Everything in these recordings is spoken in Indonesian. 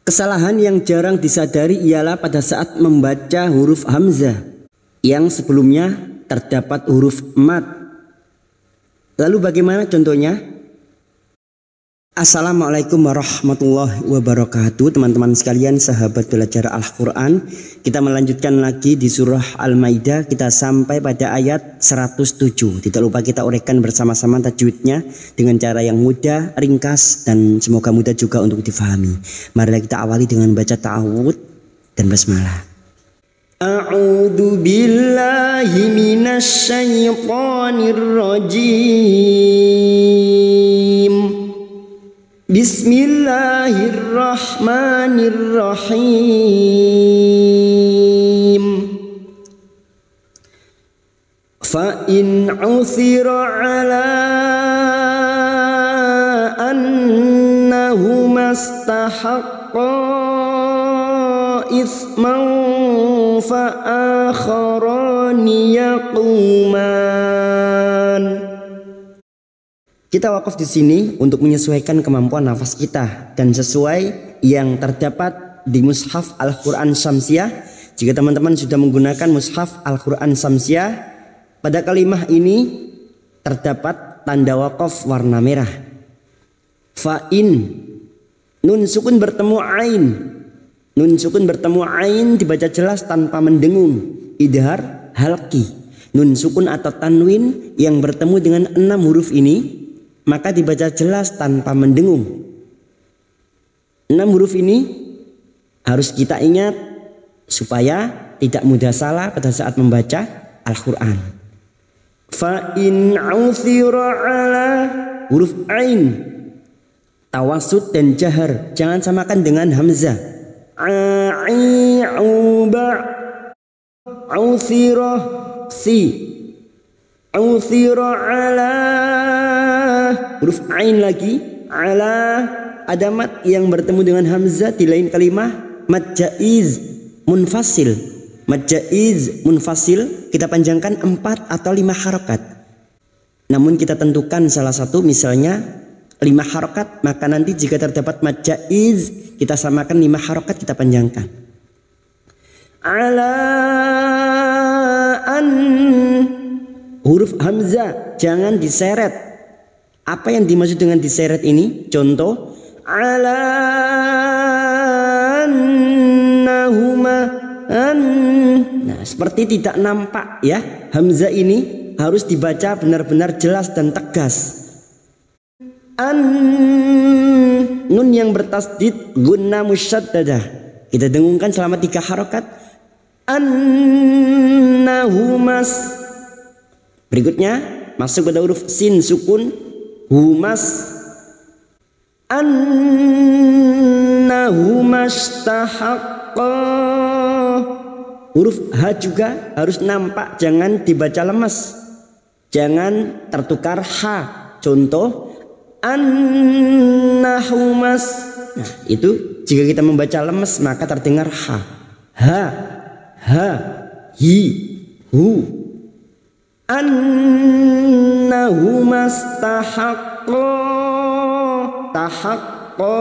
Kesalahan yang jarang disadari ialah pada saat membaca huruf hamzah yang sebelumnya terdapat huruf mad. Lalu bagaimana contohnya? Assalamualaikum warahmatullahi wabarakatuh. Teman-teman sekalian, sahabat belajar Al-Quran, kita melanjutkan lagi di surah Al-Maidah. Kita sampai pada ayat 107. Tidak lupa kita uraikan bersama-sama tajwidnya dengan cara yang mudah, ringkas, dan semoga mudah juga untuk difahami. Marilah kita awali dengan baca ta'awud dan basmalah. A'udzu billahi minasy syaithanir rajim. Bismillahirrahmanirrahim. Fa in 'uthira 'ala annahuma istahaqqa itsman fa akharani yaquman. Kita wakaf di sini untuk menyesuaikan kemampuan nafas kita dan sesuai yang terdapat di mushaf Al-Quran Syamsiah. Jika teman-teman sudah menggunakan mushaf Al-Quran Syamsiah, pada kalimah ini terdapat tanda wakaf warna merah. Fa'in, nun sukun bertemu ain. Nun sukun bertemu ain dibaca jelas tanpa mendengung. Idhar halqi. Nun sukun atau tanwin yang bertemu dengan 6 huruf ini maka dibaca jelas tanpa mendengung. 6 huruf ini harus kita ingat supaya tidak mudah salah pada saat membaca Al-Quran. Fa in 'uthira 'ala, huruf ain tawassut dan jahar, jangan samakan dengan hamzah. A'uba, 'uthira si, 'uthira 'ala, huruf ain lagi, ala, ada mad yang bertemu dengan hamzah di lain kalimah, mad jaiz munfasil. Mad jaiz munfasil kita panjangkan 4 atau 5 harokat. Namun kita tentukan salah satu, misalnya 5 harokat, maka nanti jika terdapat mad jaiz kita samakan 5 harokat, kita panjangkan. Ala an, huruf hamzah jangan diseret. Apa yang dimaksud dengan diseret ini? Contoh, ala annahuma an. Nah, seperti tidak nampak ya. Hamzah ini harus dibaca benar-benar jelas dan tegas. An, nun yang bertasdid gunna musyaddadah, kita dengungkan selama 3 harokat. Annahumas. Berikutnya masuk pada huruf sin sukun, humas. Annahumastahaqqa, huruf H juga harus nampak, jangan dibaca lemas, jangan tertukar H. Contoh, annahumas. Nah, itu jika kita membaca lemas maka terdengar H. Ha, hi, hu. Annahumastahaqqa, tahaqqa.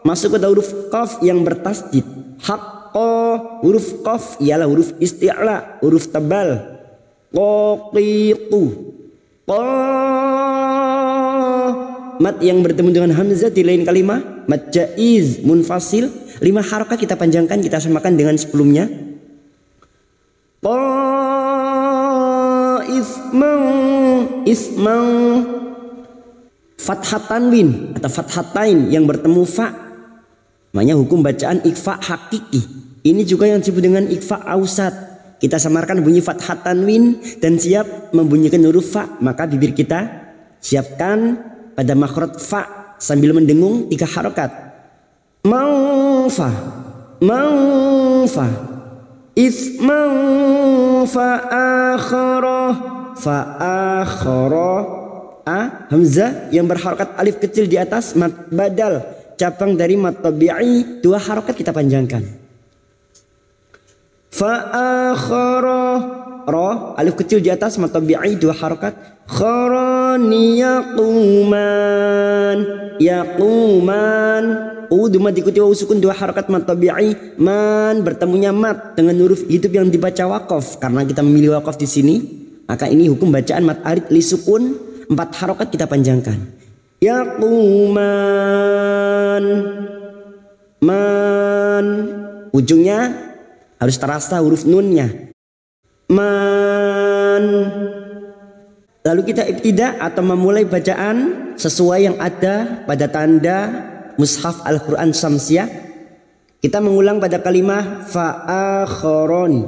Masuk pada huruf qaf yang bertasdid, haqqa. Huruf qaf ialah huruf isti'la, huruf tebal. Qaqiqu, qa. Mad yang bertemu dengan hamzah di lain kalimah, mad jaiz munfasil, 5 harokat kita panjangkan, kita samakan dengan sebelumnya. Ismau, fathah tanwin atau fathatain yang bertemu fa, namanya hukum bacaan ikhfa hakiki. Ini juga yang disebut dengan ikhfa ausat. Kita samarkan bunyi fathah tanwin dan siap membunyikan huruf fa, maka bibir kita siapkan pada makhraj fa sambil mendengung 3 harokat. Maufa, maufa, ismau fa akhara. Hamzah yang berharokat alif kecil di atas, mad badal cabang dari mad tabi'i, 2 harokat kita panjangkan. Ra, alif kecil di atas mad tabi'i, 2 harokat. Kharani yaquman, yaquman. Uduma diikuti wawu sukun 2 harakat mat tabi'i. Man bertemunya mat dengan huruf hidup yang dibaca waqaf. Karena kita memilih waqaf di sini, maka ini hukum bacaan mat arid li sukun 4 harakat kita panjangkan. Yaquman, man, ujungnya harus terasa huruf nunnya. Man. Lalu kita ibtida atau memulai bacaan sesuai yang ada pada tanda Mushaf Al-Quran Syamsiah. Kita mengulang pada kalimah fa'akharoni.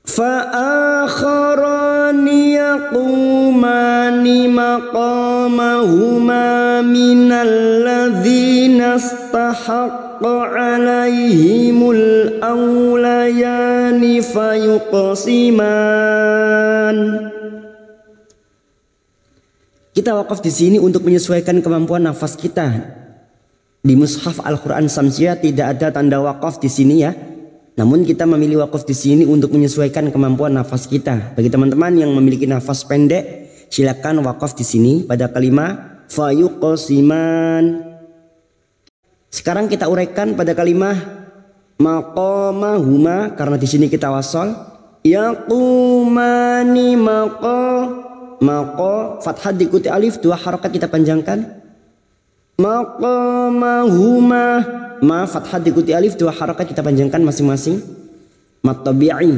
Fa'akharoni yaqumani maqamahuma minalladzina istahaqqa alaihimul awlayani fayuqsiman. Kita wakaf di sini untuk menyesuaikan kemampuan nafas kita. Di Mushaf Al-Quran Syamsiah tidak ada tanda wakaf di sini ya. Namun kita memilih wakaf di sini untuk menyesuaikan kemampuan nafas kita. Bagi teman-teman yang memiliki nafas pendek, silakan wakaf di sini pada kalimat fayuqsiman. Sekarang kita uraikan pada kalimat maqamahuma karena di sini kita wasol. Yaqumani maqo fathah diikuti alif 2 harakat kita panjangkan. Maqamahuma ma fathah diikuti alif 2 harakat kita panjangkan masing-masing. Mat tabi'i.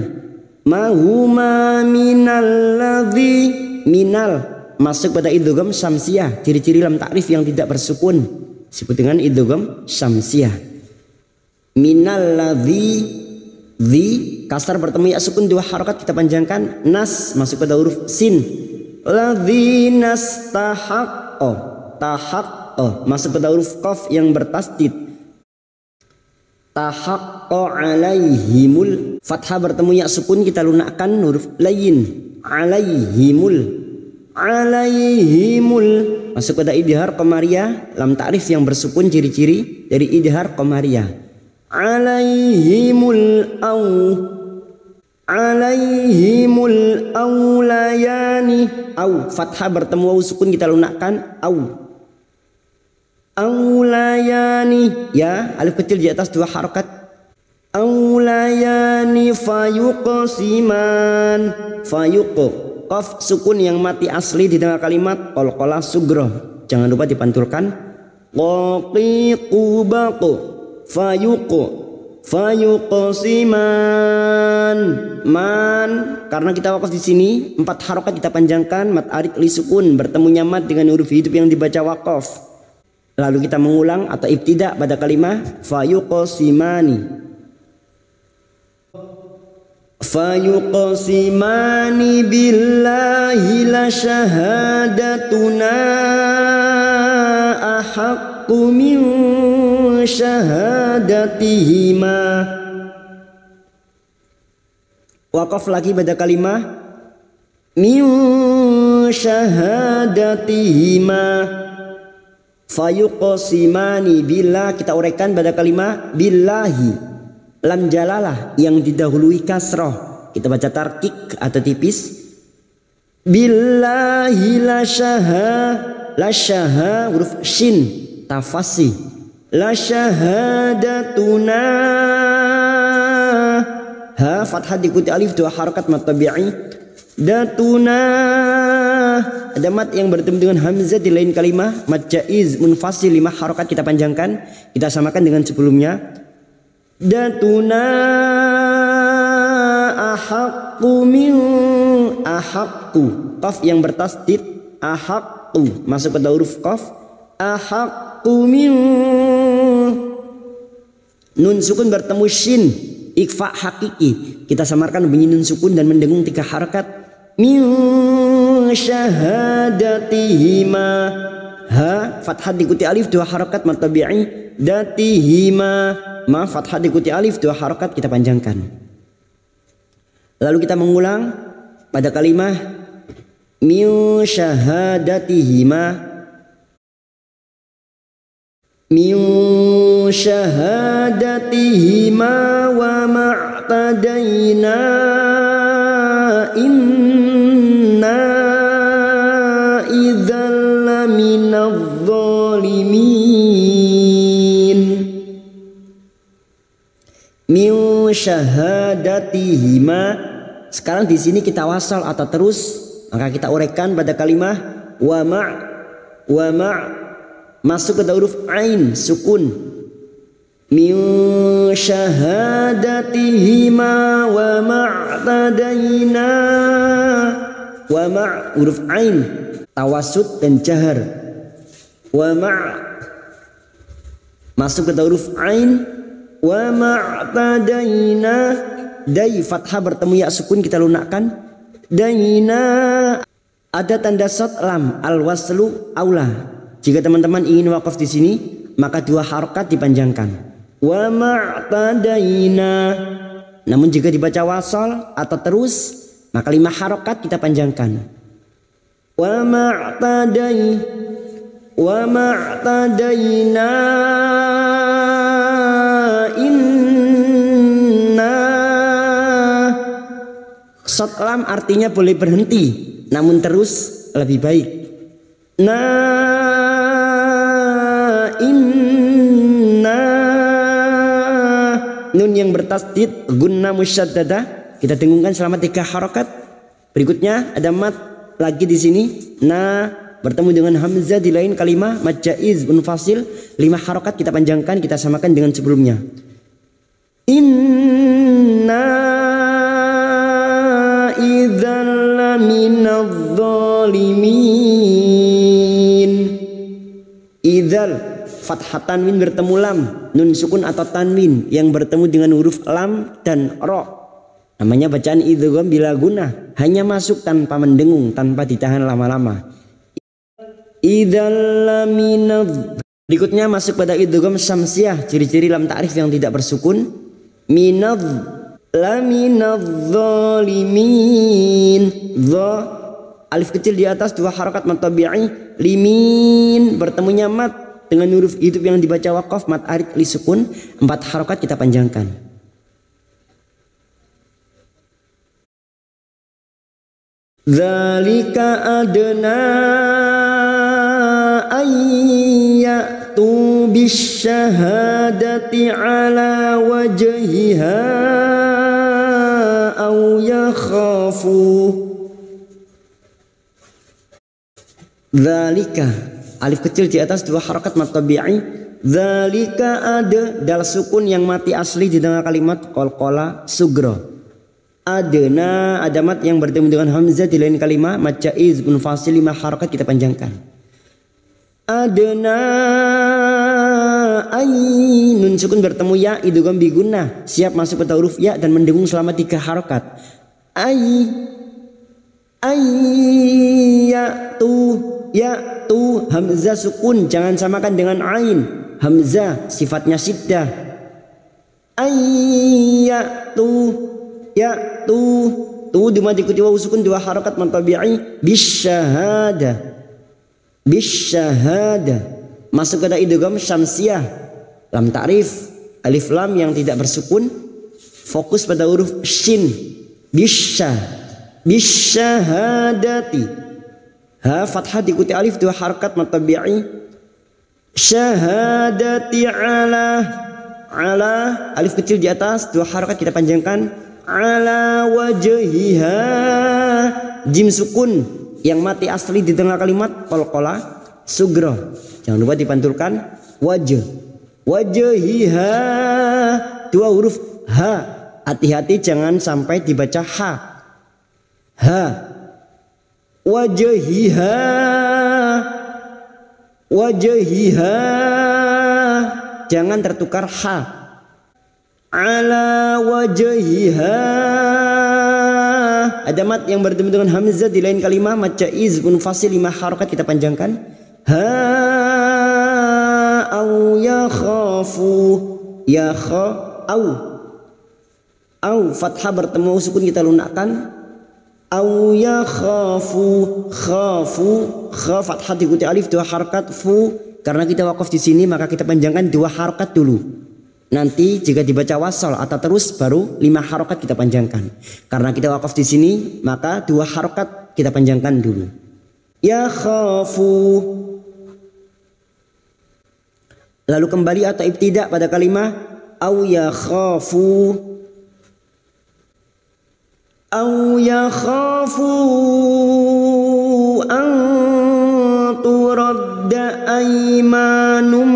Mahuma minalladzi minal masuk pada idgham syamsiah. Ciri-ciri lam ta'rif yang tidak bersukun disebut dengan idgham syamsiah. Minalladzi dzi kasar bertemu ya sukun 2 harakat kita panjangkan. Nas masuk pada huruf sin. Ladzinas tahaqqo masuk pada huruf qaf yang bertasdid. Tahaqqo alaihimul fathah bertemu ya sukun kita lunakkan huruf layin. Alaihimul masuk pada idhar qamariyah lam ta'rif yang bersukun. Ciri-ciri dari idhar qamariyah. Alaihimul awlayani au fathah bertemu wawu sukun kita lunakkan awlayani ya alif kecil di atas 2 harakat. Awlayani fayuqsiman qaf sukun yang mati asli di tengah kalimat qalqalah sughra jangan lupa dipantulkan. Qaqiqubaqu fayuqsiman man karena kita wakaf di sini 4 harakat kita panjangkan mat arid li sukun bertemunya mat dengan huruf hidup yang dibaca wakaf. Lalu kita mengulang atau ibtida pada kalimah fayuqsimani billahi la syahadatuna ahaqqu min syahadatihima. Wakaf lagi pada kalimah min syahadatihima. Fayuqsimani billah kita uraikan pada kalimah billahi lam jalalah yang didahului kasroh kita baca tarkik atau tipis. Billahi la syaha huruf shin tafasi la syahadatuna ha fathah diikuti alif 2 harakat mat tabi'i. Datuna ada mat yang bertemu dengan hamzah di lain kalimah. Mat jaiz munfasil 5 harakat kita panjangkan, kita samakan dengan sebelumnya. Datuna ahaqqu min ahaqqu qaf yang bertasdid ahaqqu masuk pada huruf qaf. Ahaqqu min nun sukun bertemu shin ikfa hakiki kita samarkan bunyi nun sukun dan mendengung 3 harakat. Min syahadatihima ha fathah diikuti alif 2 harakat mat tabi'i. Datihima ma fathah diikuti alif 2 harakat kita panjangkan. Lalu kita mengulang pada kalimah min syahadatihima. Min syahadatihima wa ma'tadaina inna idzal laminadh dhalimin. zalimin. Min syahadatihima. Sekarang di sini kita wasal atau terus, maka kita uraikan pada kalimah wa masuk ke huruf ain sukun. Min syahadatihima wa ma'tadaina. Wa huruf ain tawasud dan jahar. Wa masuk ke huruf ain. Wa ma'tadaina. Dai fathah bertemu ya sukun kita lunakkan. Daina ada tanda shad lam al waslu aula. Jika teman-teman ingin wakaf di sini maka dua harokat dipanjangkan. Wa ma'tadaina. Namun jika dibaca wasal atau terus maka 5 harokat kita panjangkan. Wa ma'tadaina inna. Shad lam artinya boleh berhenti, namun terus lebih baik. Inna. Nun yang bertasdid gunna musyaddadah kita dengungkan selama 3 harokat. Berikutnya ada mat lagi di sini. Bertemu dengan hamzah di lain kalimah mad jaiz munfasil. 5 harokat kita panjangkan, kita samakan dengan sebelumnya. Inna idzal laminadh dhalimin. Idzal fathah tanwin bertemu lam, nun sukun atau tanwin yang bertemu dengan huruf lam dan ro. Namanya bacaan idgham bila guna, hanya masuk tanpa mendengung, tanpa ditahan lama-lama. Idzal laminadh. Berikutnya masuk pada idgham syamsiyah, ciri-ciri lam ta'rif yang tidak bersukun. Minadh laminadh dhalimin. Dha alif kecil di atas 2 harokat mad tabi'i. Limin bertemunya mat dengan huruf hidup yang dibaca waqaf mat arid li sukun. 4 harokat kita panjangkan. Dzalika adna ayyatu bisyahadati ala wajhiha aw yakhafu. Dzalika alif kecil di atas 2 harokat mad tabi'i. Dzalika ada dal sukun yang mati asli di tengah kalimat qalqala sugra. Adna ada mat yang bertemu dengan hamzah di lain kalimah mad jaiz munfasil 5 harokat kita panjangkan. Adna ay nun sukun bertemu ya idgham bi gunnah siap masuk pada huruf ya dan mendengung selama 3 harokat. Ya tu hamzah sukun jangan samakan dengan ain. Hamzah sifatnya syiddah. Ya tu dimana diikuti wawu sukun 2 harokat mad tabi'i bisyahada. Masuk pada idgham syamsiyah lam ta'rif alif lam yang tidak bersukun, fokus pada huruf shin. Bisyahadati. Ha fathah diikuti alif 2 harokat mad tabi'i. Syahadati ala alif kecil di atas 2 harokat kita panjangkan. Ala wajhiha jim sukun yang mati asli di tengah kalimat qalqala sugra. Jangan lupa dipantulkan wajhiha 2 huruf ha. Hati-hati jangan sampai dibaca ha. Wajhiha jangan tertukar ha. Ala wajhiha ada mat yang bertemu dengan hamzah di lain kalimah mad jaiz munfasil 5 harokat kita panjangkan. Au yakhafu au fathah bertemu sukun kita lunakkan. Au yakhafu kha fathah diikuti alif 2 harokat fu. Karena kita wakaf di sini maka kita panjangkan 2 harokat dulu. Nanti jika dibaca wasal atau terus baru 5 harokat kita panjangkan. Karena kita wakaf di sini maka 2 harokat kita panjangkan dulu. Ya khafu lalu kembali atau ibtida pada kalimah au yakhafu an turadda aymanum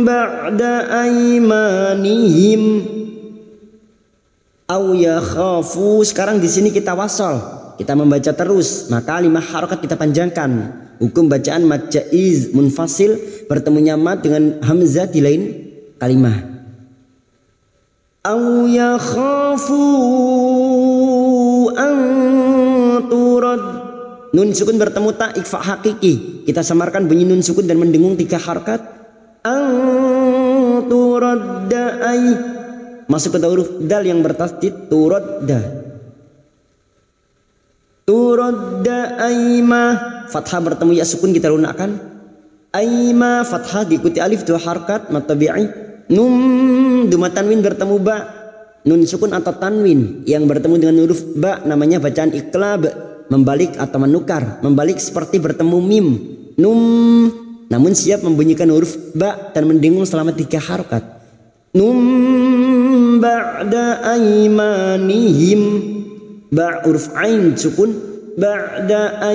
ba'da aymanihim. Au yakhafu, sekarang di sini kita wasal, kita membaca terus, maka 5 harokat kita panjangkan. Hukum bacaan mad jaiz munfasil, bertemunya mad dengan hamzah di lain kalimah. Au yakhafu an turad, nun sukun bertemu ta ikhfa hakiki, kita samarkan bunyi nun sukun dan mendengung 3 harokat. An turadda ay, masuk ke huruf dal yang bertasdid, turadda aima, fathah bertemu ya sukun kita lunakkan. Aima fathah diikuti alif 2 harakat mad tabi'i. Num duma tanwin bertemu ba, nun sukun atau tanwin yang bertemu dengan huruf ba namanya bacaan iqlab, membalik atau menukar. Membalik seperti bertemu mim, num, namun siap membunyikan huruf ba dan mendengung selama 3 harakat. Num ba'da aymanihim, ba huruf ain sukun, ba'da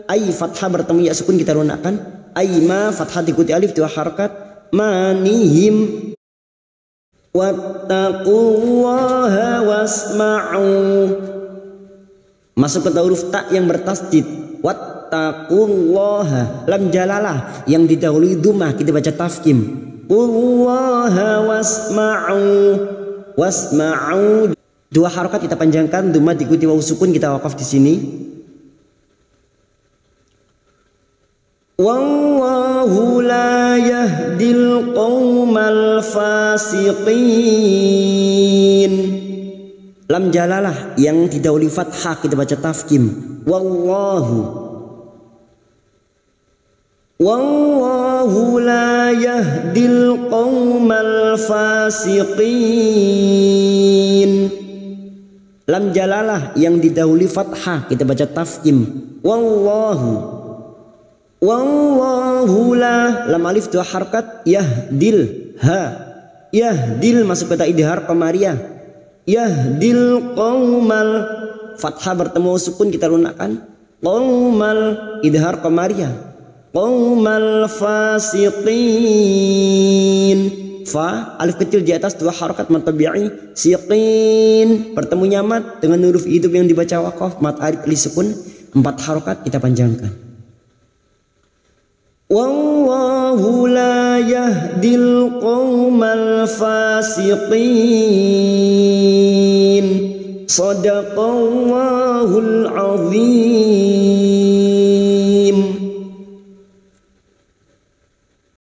ay fathah bertemu ya sukun kita lunakkan. Aima fathah diikuti alif 2 harakat, manihim. Wattaqullaha wasma'u, masuk ke huruf ta yang bertasdid, wattaqullaha, lam jalalah yang didahului dhammah kita baca tafkhim. Qullaha wasma'u, 2 harokat kita panjangkan, dhammah diikuti waw sukun kita wakaf di sini. Wallahu la yahdil qaumal fasiqin, lam jalalah yang didahului fathah kita baca tafkhim. Wallahu la yahdil qaumal fasiqin, lam jalalah yang didahului fathah kita baca tafkhim. Wallahu la, lam alif 2 harakat, yahdil ha, yahdil masuk kata idhar qamariyah. Yahdil qaumal, fathah bertemu sukun kita lunakkan. Qaumal idhar qamariyah. Qaumal fasiqin, fa alif kecil di atas 2 harakat mad tabi'i. Siqin bertemu mad dengan huruf hidup yang dibaca waqaf mad alif li sukun, 4 harakat kita panjangkan. Wallahu la yahdil qaumal fasiqin. Shadaqallahul azim.